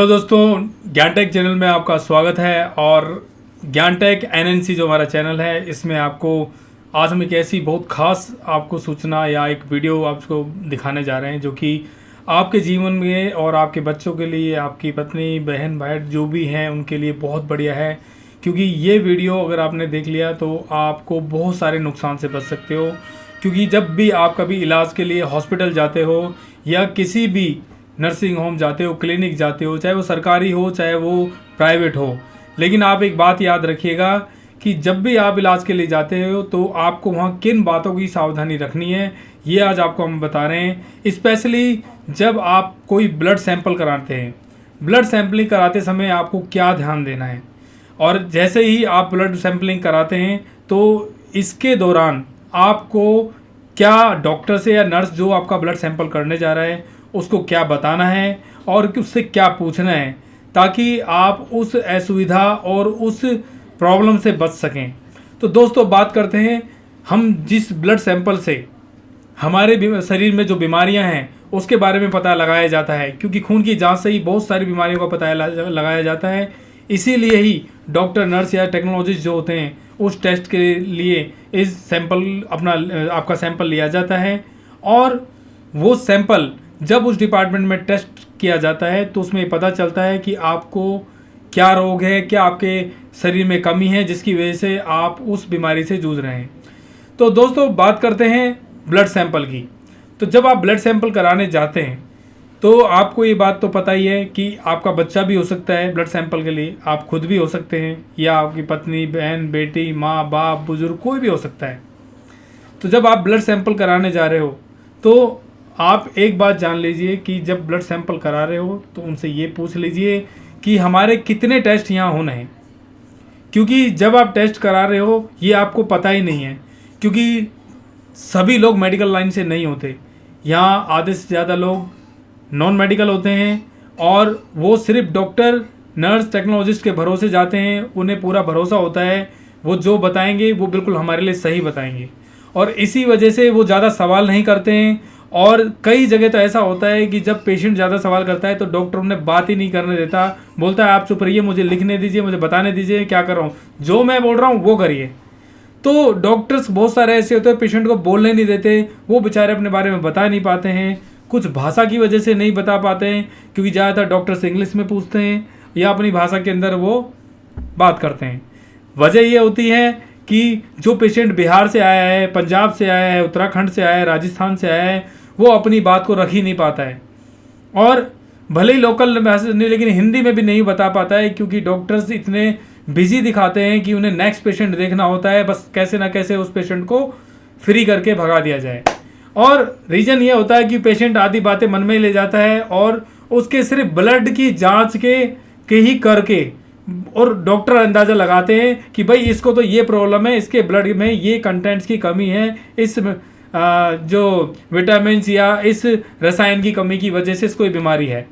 Hello दोस्तों, ज्ञानटेक channel में आपका स्वागत है। और ज्ञानटेक एनएनसी जो हमारा चैनल है, इसमें आपको आज हम एक ऐसी बहुत ख़ास आपको सूचना या एक वीडियो आपको दिखाने जा रहे हैं जो कि आपके जीवन में और आपके बच्चों के लिए, आपकी पत्नी, बहन, भाई जो भी हैं उनके लिए बहुत बढ़िया है। क्योंकि ये वीडियो अगर आपने देख लिया तो आपको बहुत सारे नुकसान से बच सकते हो। क्योंकि जब भी आप कभी इलाज के लिए हॉस्पिटल जाते हो या किसी भी नर्सिंग होम जाते हो, क्लिनिक जाते हो, चाहे वो सरकारी हो चाहे वो प्राइवेट हो, लेकिन आप एक बात याद रखिएगा कि जब भी आप इलाज के लिए जाते हो तो आपको वहाँ किन बातों की सावधानी रखनी है, ये आज आपको हम बता रहे हैं। स्पेशली जब आप कोई ब्लड सैंपल कराते हैं, ब्लड सैंपलिंग कराते समय आपको क्या ध्यान देना है। और जैसे ही आप ब्लड सैंपलिंग कराते हैं तो इसके दौरान आपको क्या डॉक्टर से या नर्स जो आपका ब्लड सैंपल करने जा रहा है उसको क्या बताना है और उससे क्या पूछना है, ताकि आप उस असुविधा और उस प्रॉब्लम से बच सकें। तो दोस्तों बात करते हैं हम जिस ब्लड सैंपल से हमारे शरीर में जो बीमारियां हैं उसके बारे में पता लगाया जाता है। क्योंकि खून की जांच से ही बहुत सारी बीमारियों का पता लगाया जाता है। इसीलिए ही डॉक्टर, नर्स या टेक्नोलॉजिस्ट जो होते हैं उस टेस्ट के लिए इस सैंपल आपका सैंपल लिया जाता है। और वो सैंपल जब उस डिपार्टमेंट में टेस्ट किया जाता है तो उसमें पता चलता है कि आपको क्या रोग है, क्या आपके शरीर में कमी है जिसकी वजह से आप उस बीमारी से जूझ रहे हैं। तो दोस्तों बात करते हैं ब्लड सैंपल की। तो जब आप ब्लड सैंपल कराने जाते हैं तो आपको ये बात तो पता ही है कि आपका बच्चा भी हो सकता है ब्लड सैंपल के लिए, आप खुद भी हो सकते हैं, या आपकी पत्नी, बहन, बेटी, माँ, बाप, बुजुर्ग, कोई भी हो सकता है। तो जब आप ब्लड सैंपल कराने जा रहे हो तो आप एक बात जान लीजिए कि जब ब्लड सैंपल करा रहे हो तो उनसे ये पूछ लीजिए कि हमारे कितने टेस्ट यहाँ होने हैं। क्योंकि जब आप टेस्ट करा रहे हो ये आपको पता ही नहीं है, क्योंकि सभी लोग मेडिकल लाइन से नहीं होते। यहाँ आधे से ज़्यादा लोग नॉन मेडिकल होते हैं और वो सिर्फ डॉक्टर, नर्स, टेक्नोलॉजिस्ट के भरोसे जाते हैं। उन्हें पूरा भरोसा होता है वो जो बताएंगे वो बिल्कुल हमारे लिए सही बताएंगे, और इसी वजह से वो ज़्यादा सवाल नहीं करते हैं। और कई जगह तो ऐसा होता है कि जब पेशेंट ज़्यादा सवाल करता है तो डॉक्टर उन्हें बात ही नहीं करने देता, बोलता है आप चुप रहिए, मुझे लिखने दीजिए, मुझे बताने दीजिए क्या कर रहा हूँ, जो मैं बोल रहा हूँ वो करिए। तो डॉक्टर्स बहुत सारे ऐसे होते हैं पेशेंट को बोलने नहीं देते, वो बेचारे अपने बारे में बता नहीं पाते हैं। कुछ भाषा की वजह से नहीं बता पाते हैं, क्योंकि ज़्यादातर डॉक्टर्स इंग्लिश में पूछते हैं या अपनी भाषा के अंदर वो बात करते हैं। वजह ये होती है कि जो पेशेंट बिहार से आया है, पंजाब से आया है, उत्तराखंड से आया है, राजस्थान से आया है, वो अपनी बात को रख ही नहीं पाता है। और भले ही लोकल भाषा नहीं, लेकिन हिंदी में भी नहीं बता पाता है, क्योंकि डॉक्टर्स इतने बिजी दिखाते हैं कि उन्हें नेक्स्ट पेशेंट देखना होता है, बस कैसे ना कैसे उस पेशेंट को फ्री करके भगा दिया जाए। और रीज़न ये होता है कि पेशेंट आधी बातें मन में ले जाता है और उसके सिर्फ ब्लड की जांच के ही करके और डॉक्टर अंदाज़ा लगाते हैं कि भाई इसको तो ये प्रॉब्लम है, इसके ब्लड में ये कंटेंट्स की कमी है, इस जो विटामिन्स या इस रसायन की कमी की वजह से इसको बीमारी है।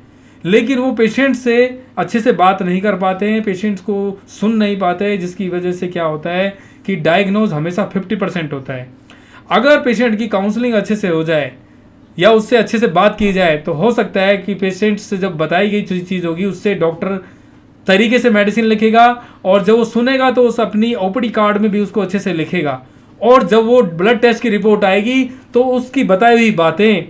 लेकिन वो पेशेंट से अच्छे से बात नहीं कर पाते हैं, पेशेंट्स को सुन नहीं पाते, जिसकी वजह से क्या होता है कि डायग्नोज हमेशा 50% होता है। अगर पेशेंट की काउंसलिंग अच्छे से हो जाए या उससे अच्छे से बात की जाए तो हो सकता है कि पेशेंट से जब बताई गई चीज़ होगी उससे डॉक्टर तरीके से मेडिसिन लिखेगा, और जब वो सुनेगा तो उस अपनी ओपीडी कार्ड में भी उसको अच्छे से लिखेगा। और जब वो ब्लड टेस्ट की रिपोर्ट आएगी तो उसकी बताई हुई बातें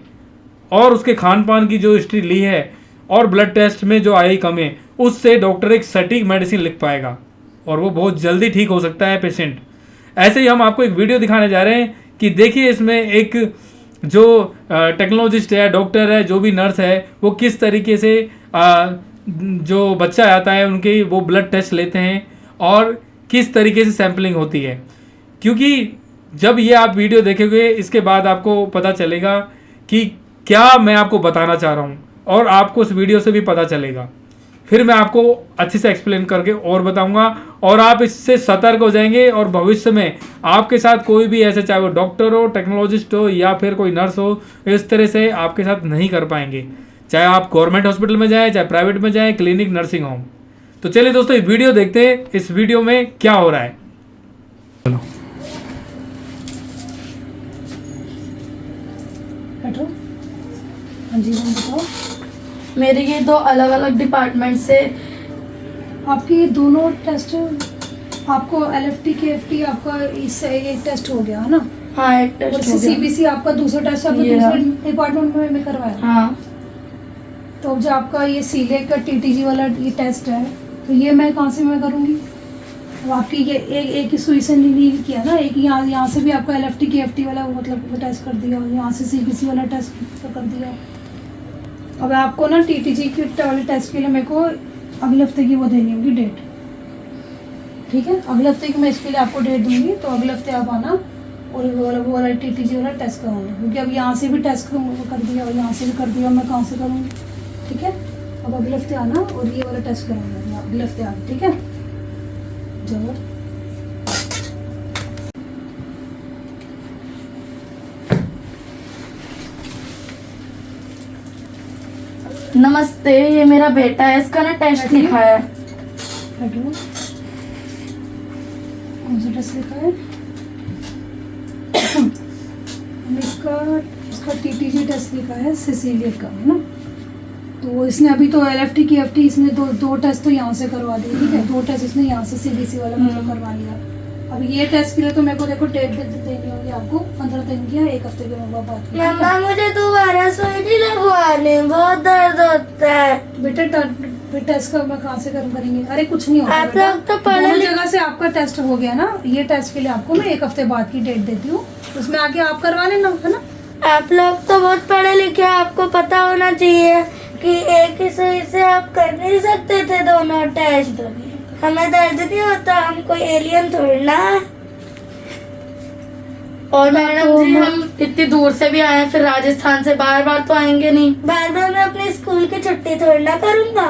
और उसके खान पान की जो हिस्ट्री ली है और ब्लड टेस्ट में जो आई कमी, उससे डॉक्टर एक सटीक मेडिसिन लिख पाएगा और वो बहुत जल्दी ठीक हो सकता है पेशेंट। ऐसे ही हम आपको एक वीडियो दिखाने जा रहे हैं कि देखिए इसमें एक जो टेक्नोलॉजिस्ट है, डॉक्टर है, जो भी नर्स है, वो किस तरीके से जो बच्चा आता है उनके वो ब्लड टेस्ट लेते हैं और किस तरीके से सैम्पलिंग होती है। क्योंकि जब ये आप वीडियो देखेंगे इसके बाद आपको पता चलेगा कि क्या मैं आपको बताना चाह रहा हूँ, और आपको इस वीडियो से भी पता चलेगा। फिर मैं आपको अच्छे से एक्सप्लेन करके और बताऊंगा और आप इससे सतर्क हो जाएंगे, और भविष्य में आपके साथ कोई भी ऐसे, चाहे वो डॉक्टर हो, टेक्नोलॉजिस्ट हो या फिर कोई नर्स हो, इस तरह से आपके साथ नहीं कर पाएंगे, चाहे आप गवर्नमेंट हॉस्पिटल में जाएँ, चाहे प्राइवेट में जाएँ, क्लिनिक, नर्सिंग होम। तो चलिए दोस्तों ये वीडियो देखते हैं, इस वीडियो में क्या हो रहा है। चलो बैठो। हाँ जी मैम बताओ। मेरे ये 2 अलग अलग डिपार्टमेंट से। आपके ये दोनों टेस्ट आपको LFT KFT आपका इससे एक टेस्ट हो गया है ना? हाँ, एक टेस्ट हो गया। CBC आपका दूसरा टेस्ट आपने ये दूसरे डिपार्टमेंट में करवाया। हाँ। तो अब जो आपका ये सीलेक्ट का TTG वाला ये टेस्ट है, तो ये मैं कहाँ से मैं करूँगी? अब आपकी ये एक ही सुई से नहीं किया ना, एक यहाँ से भी आपका LFT KFT वाला मतलब टेस्ट कर दिया, यहाँ से CBC वाला टेस्ट कर दिया। अब आपको ना TTG के वाले टेस्ट के लिए मेरे को अगले हफ्ते की वो देनी होगी डेट, ठीक है? अगले हफ्ते की मैं इसके लिए आपको डेट दूंगी, तो अगले हफ्ते आप आना और वो वाला TTG वाला टेस्ट कराना, क्योंकि अब यहाँ से भी टेस्ट कर दिया और यहाँ से भी कर दिया, मैं कहाँ से करूँगी? ठीक है, अब अगले हफ्ते आना और ये वाला टेस्ट कराऊंगा अगले हफ्ते आना, ठीक है? जाओ। नमस्ते, ये मेरा बेटा है, इसका ना टेस्ट लिखा है। हटो, कौन सा टेस्ट लिखा है? इसका TTG टेस्ट लिखा है, सिसिलियट का, है ना? तो इसने अभी तो LFT KFT इसने दो टेस्ट तो यहाँ से करवा दिए, ठीक है? 2 टेस्ट इसने यहाँ से CBC वाला मतलब करवा लिया। अब ये टेस्ट के लिए तो मेरे को देखो डेट देनी होगी आपको 15 दिन की या 1 हफ्ते के बाद। मम्मा, मुझे दोबारा सुई लगवाने, बहुत दर्द होता है। बेटा टेस्ट का मैं कहाँ से करेंगे? अरे कुछ नहीं होता, आप लोग तो दोनों जगह से आपका टेस्ट हो गया ना। ये टेस्ट के लिए आपको मैं 1 हफ्ते बाद की डेट देती हूँ, उसमें आके आप करवा लेना, है ना? आप लोग तो बहुत पढ़े लिखे, आपको पता होना चाहिए कि एक ही सुई से आप कर नहीं सकते थे दोनों टेस्ट। हमें दर्द नहीं होता, हम कोई एलियन थोड़ी ना। और मैडम जी, हम इतनी दूर से भी आए, फिर राजस्थान से बार बार तो आएंगे नहीं। बार बार मैं अपने स्कूल की छुट्टी थोड़ी ना करूँगा।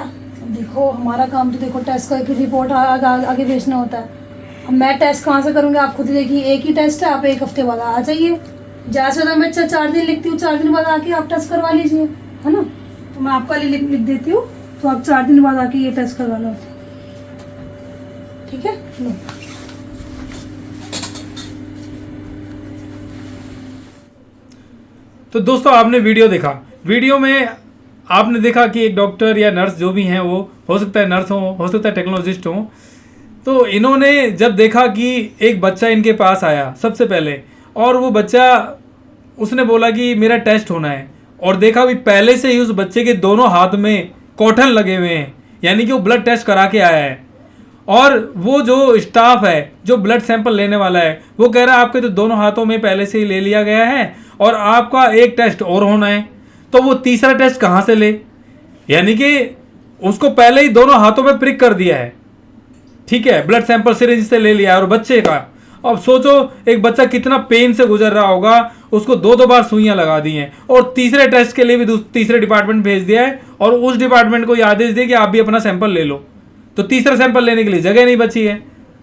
देखो, हमारा काम तो देखो टेस्ट का एक रिपोर्ट आगे भेजना होता है। अब मैं टेस्ट कहाँ से करूँगी? आप खुद देखिए, एक ही टेस्ट है, आप 1 हफ्ते बाद आ जाइए। ज़्यादा से ज़्यादा मैं 4 दिन लिखती हूँ, 4 दिन बाद आके आप टेस्ट करवा लीजिए, है ना? तो मैं आपका लिख देती हूँ, तो आप 4 दिन बाद आके ये टेस्ट करवा लो, ठीक है? लो। तो दोस्तों, आपने वीडियो देखा। वीडियो में आपने देखा कि एक डॉक्टर या नर्स जो भी हैं, वो हो सकता है नर्स हो सकता है टेक्नोलॉजिस्ट हो, तो इन्होंने जब देखा कि एक बच्चा इनके पास आया सबसे पहले, और वो बच्चा उसने बोला कि मेरा टेस्ट होना है, और देखा भी पहले से ही उस बच्चे के दोनों हाथ में कॉटन लगे हुए हैं, यानी कि वो ब्लड टेस्ट करा के आया है। और वो जो स्टाफ है जो ब्लड सैंपल लेने वाला है, वो कह रहा है आपके तो दोनों हाथों में पहले से ही ले लिया गया है और आपका एक टेस्ट और होना है, तो वो तीसरा टेस्ट कहाँ से ले? यानी कि उसको पहले ही दोनों हाथों में प्रिक कर दिया है, ठीक है, ब्लड सैंपल सिरिंज से ले लिया है। और बच्चे का, अब सोचो एक बच्चा कितना पेन से गुजर रहा होगा, उसको 2 बार सुइयां लगा दी हैं, और तीसरे टेस्ट के लिए भी तीसरे डिपार्टमेंट भेज दिया है, और उस डिपार्टमेंट को ये आदेश दिया कि आप भी अपना सैंपल ले लो। तो तीसरा सैंपल लेने के लिए जगह नहीं बची है,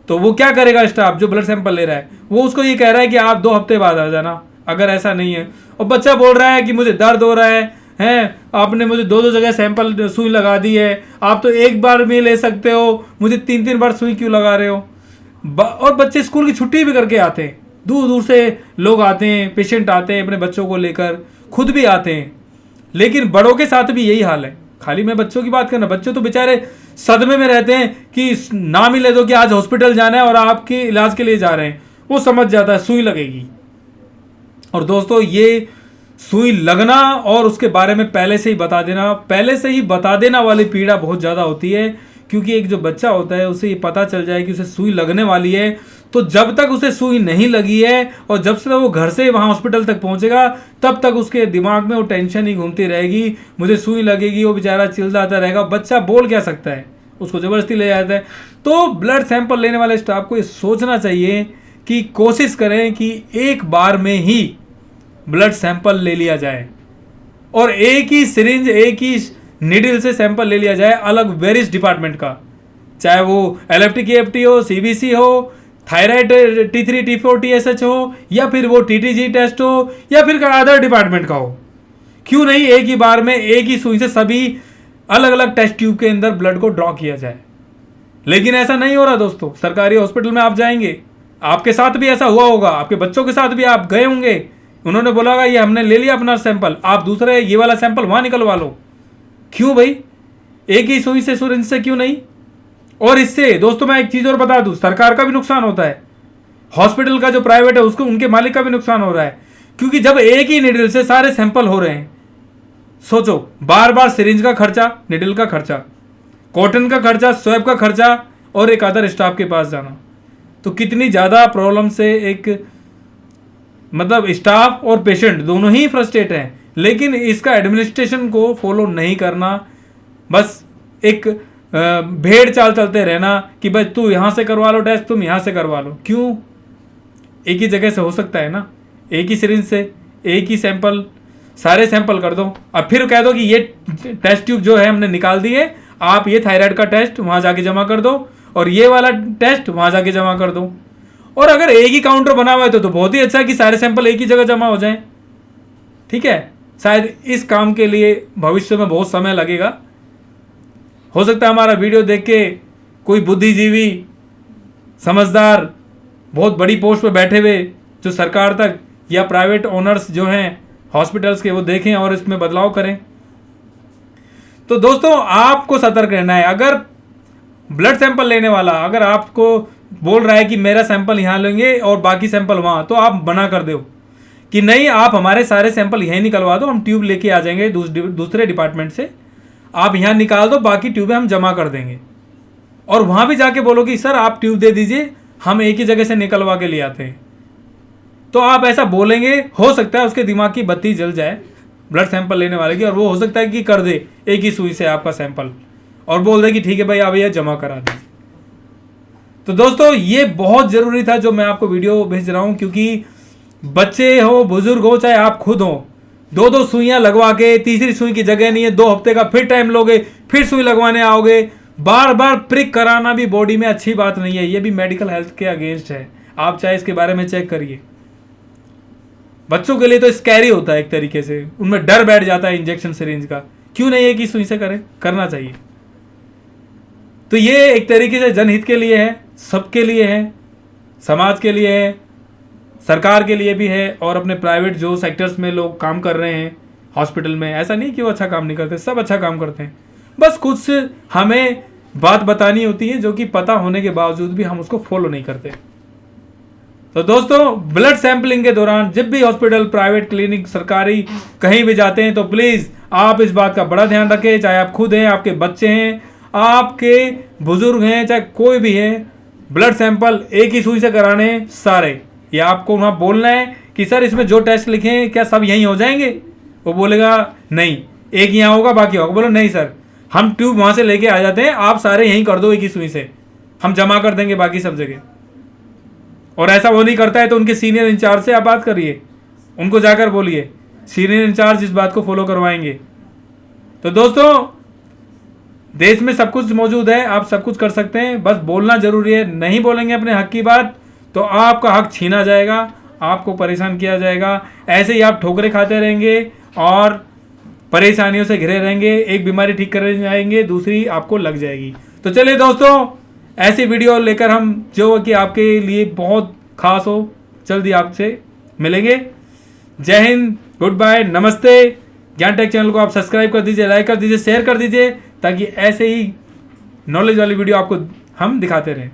तो वो क्या करेगा? स्टाफ जो ब्लड सैंपल ले रहा है, वो उसको ये कह रहा है कि आप 2 हफ्ते बाद आ जाना, अगर ऐसा नहीं है। और बच्चा बोल रहा है कि मुझे दर्द हो रहा है, आपने मुझे 2 जगह सैंपल सुई लगा दी है, आप तो एक बार में ले सकते हो, मुझे 3 बार सुई क्यों लगा रहे हो? और बच्चे स्कूल की छुट्टी भी करके आते हैं, दूर दूर से लोग आते हैं, पेशेंट आते हैं अपने बच्चों को लेकर, खुद भी आते हैं। लेकिन बड़ों के साथ भी यही हाल है। खाली मैं बच्चों की बात करना, बच्चे तो बेचारे सदमे में रहते हैं कि नाम ही ले दो कि आज हॉस्पिटल जाना है और आपके इलाज के लिए जा रहे हैं, वो समझ जाता है सुई लगेगी। और दोस्तों, ये सुई लगना और उसके बारे में पहले से ही बता देना वाली पीड़ा बहुत ज़्यादा होती है, क्योंकि एक जो बच्चा होता है उसे ये पता चल जाए कि उसे सुई लगने वाली है, तो जब तक उसे सुई नहीं लगी है और जब से वो घर से वहाँ हॉस्पिटल तक पहुँचेगा, तब तक उसके दिमाग में वो टेंशन ही घूमती रहेगी, मुझे सुई लगेगी। वो बेचारा चिल्लाता रहेगा। बच्चा बोल क्या सकता है, उसको ज़बरदस्ती ले जाता है। तो ब्लड सैंपल लेने वाले स्टाफ को ये सोचना चाहिए कि कोशिश करें कि एक बार में ही ब्लड सैंपल ले लिया जाए, और एक ही सिरिंज, एक ही नीडल से सैंपल ले लिया जाए अलग वेरियस डिपार्टमेंट का, चाहे वो LFT KFT हो, CBC हो, थायराइड T3 T4 TSH हो, या फिर वो TTG टेस्ट हो, या फिर अदर डिपार्टमेंट का हो। क्यों नहीं एक ही बार में एक ही सुई से सभी अलग अलग टेस्ट ट्यूब के अंदर ब्लड को ड्रॉ किया जाए? लेकिन ऐसा नहीं हो रहा दोस्तों। सरकारी हॉस्पिटल में आप जाएंगे, आपके साथ भी ऐसा हुआ होगा, आपके बच्चों के साथ भी आप गए होंगे, उन्होंने बोला होगा ये हमने ले लिया अपना सैंपल, आप दूसरे ये वाला सैंपल वहाँ निकलवा लो। क्यों भाई, एक ही सुई से सिरिंज से क्यों नहीं? और इससे दोस्तों मैं एक चीज़ और बता दूं, सरकार का भी नुकसान होता है, हॉस्पिटल का जो प्राइवेट है उसको, उनके मालिक का भी नुकसान हो रहा है, क्योंकि जब एक ही निडल से सारे सैंपल हो रहे हैं, सोचो बार बार सिरिंज का खर्चा, निडल का खर्चा, कॉटन का खर्चा, स्वैब का खर्चा और एक अदर स्टाफ के पास जाना, तो कितनी ज़्यादा प्रॉब्लम से एक मतलब स्टाफ और पेशेंट दोनों ही फ्रस्ट्रेट हैं। लेकिन इसका एडमिनिस्ट्रेशन को फॉलो नहीं करना, बस एक भेड़ चाल चलते रहना कि भाई तू यहाँ से करवा लो टेस्ट, तुम यहाँ से करवा लो। क्यों? एक ही जगह से हो सकता है ना, एक ही सिरिंज से एक ही सैंपल, सारे सैंपल कर दो। अब फिर कह दो कि ये टेस्ट ट्यूब जो है हमने निकाल दी है, आप ये थायराइड का टेस्ट वहाँ जाके जमा कर दो और ये वाला टेस्ट वहाँ जाके जमा कर दो। और अगर एक ही काउंटर बना हुआ है तो बहुत ही अच्छा है कि सारे सैंपल एक ही जगह जमा हो जाएं। ठीक है, शायद इस काम के लिए भविष्य में बहुत समय लगेगा। हो सकता है हमारा वीडियो देख के कोई बुद्धिजीवी, समझदार, बहुत बड़ी पोस्ट पे बैठे हुए जो सरकार तक या प्राइवेट ओनर्स जो हैं हॉस्पिटल्स के, वो देखें और इसमें बदलाव करें। तो दोस्तों आपको सतर्क रहना है। अगर ब्लड सैंपल लेने वाला अगर आपको बोल रहा है कि मेरा सैंपल यहाँ लेंगे और बाकी सैंपल वहाँ, तो आप मना कर दो कि नहीं, आप हमारे सारे सैंपल यहीं निकलवा दो, हम ट्यूब लेके आ जाएंगे दूसरे डिपार्टमेंट से, आप यहाँ निकाल दो, बाकी ट्यूबें हम जमा कर देंगे। और वहाँ भी जाके बोलो कि सर आप ट्यूब दे दीजिए, हम एक ही जगह से निकलवा के ले आते हैं। तो आप ऐसा बोलेंगे, हो सकता है उसके दिमाग की बत्ती जल जाए ब्लड सैंपल लेने वाले की, और वो हो सकता है कि कर दे एक ही सुई से आपका सैंपल और बोल दे कि ठीक है भाई आप ये जमा करा दीजिए। तो दोस्तों ये बहुत ज़रूरी था जो मैं आपको वीडियो भेज रहा हूँ, क्योंकि बच्चे हो, बुजुर्ग हो, चाहे आप खुद हो, दो दो सुइयाँ लगवा के तीसरी सुई की जगह नहीं है, 2 हफ्ते का फिर टाइम लोगे, फिर सुई लगवाने आओगे, बार बार प्रिक कराना भी बॉडी में अच्छी बात नहीं है, ये भी मेडिकल हेल्थ के अगेंस्ट है। आप चाहे इसके बारे में चेक करिए। बच्चों के लिए तो स्कैरी होता है एक तरीके से, उनमें डर बैठ जाता है इंजेक्शन सिरिंज का। क्यों नहीं एक ही सुई से करें, करना चाहिए। तो ये एक तरीके से जनहित के लिए है, सबके लिए है, समाज के लिए है, सरकार के लिए भी है, और अपने प्राइवेट जो सेक्टर्स में लोग काम कर रहे हैं हॉस्पिटल में, ऐसा नहीं कि वो अच्छा काम नहीं करते, सब अच्छा काम करते हैं। बस कुछ हमें बात बतानी होती है जो कि पता होने के बावजूद भी हम उसको फॉलो नहीं करते। तो दोस्तों ब्लड सैंपलिंग के दौरान जब भी हॉस्पिटल, प्राइवेट, क्लिनिक, सरकारी कहीं भी जाते हैं तो प्लीज़ आप इस बात का बड़ा ध्यान रखें, चाहे आप खुद हैं, आपके बच्चे हैं, आपके बुजुर्ग हैं, चाहे कोई भी है, ब्लड सैंपल एक ही सुई से कराने हैं सारे। या आपको वहाँ बोलना है कि सर इसमें जो टेस्ट लिखे हैं क्या सब यहीं हो जाएंगे? वो बोलेगा नहीं, एक यहाँ होगा बाकी होगा। बोलो नहीं सर, हम ट्यूब वहाँ से लेके आ जाते हैं, आप सारे यहीं कर दो एक ही सुई से, हम जमा कर देंगे बाकी सब जगह। और ऐसा वो नहीं करता है तो उनके सीनियर इंचार्ज से आप बात करिए, उनको जाकर बोलिए, सीनियर इंचार्ज इस बात को फॉलो करवाएंगे। तो दोस्तों देश में सब कुछ मौजूद है, आप सब कुछ कर सकते हैं, बस बोलना जरूरी है। नहीं बोलेंगे अपने हक की बात तो आपका हक छीना जाएगा, आपको परेशान किया जाएगा। ऐसे ही आप ठोकरें खाते रहेंगे और परेशानियों से घिरे रहेंगे। एक बीमारी ठीक करने जाएंगे, दूसरी आपको लग जाएगी। तो चलिए दोस्तों, ऐसी वीडियो लेकर हम जो कि आपके लिए बहुत खास हो, जल्दी आपसे मिलेंगे। जय हिंद, गुड बाय, नमस्ते। ज्ञान टेक चैनल को आप सब्सक्राइब कर दीजिए, लाइक कर दीजिए, शेयर कर दीजिए, ताकि ऐसे ही नॉलेज वाली वीडियो आपको हम दिखाते रहें।